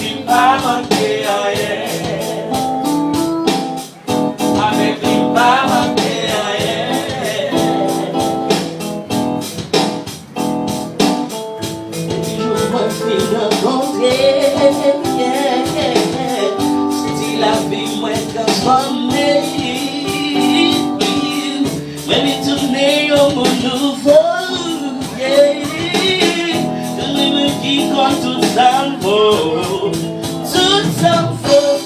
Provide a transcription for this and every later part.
lui pas manquer rien. Avec lui pas manquer rien. Je vois qu'il rencontrer. Si la vie m'a transformé. When it's a name of a nouveau, yeah. Qui compte tout ça vaut,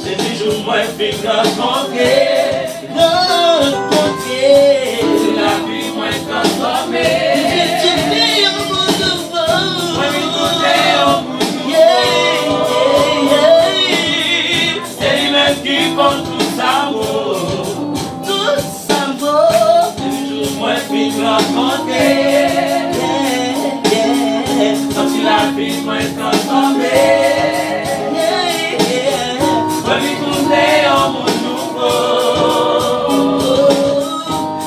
et puis je m'en fais rencontrer, c'est la vie moi transformée. C'est tout au bout de vous, c'est lui-même qui compte tout ça vaut, et puis je m'en fais rencontrer. La vie m'a transformé. When we tourner en monde nouveau,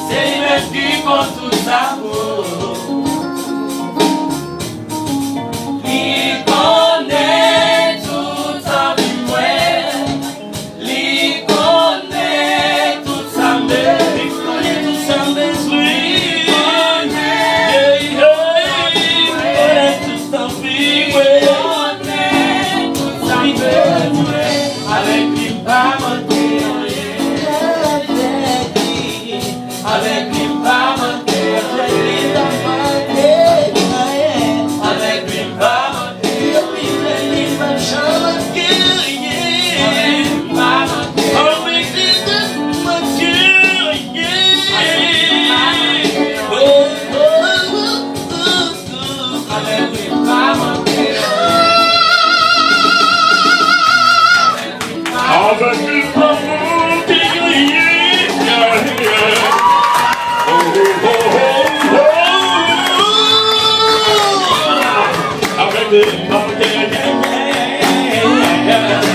c'est lui-même qui compte tout ça vaut. Il connaît tout ça lui-même. Il connaît tout ça même. Il connaît tout ça même. Avec lui pas manquer rien. Avec lui pas manquer rien. Avec lui pas manquer rien. Avec lui pas manquer rien. Avec lui pas manquer rien.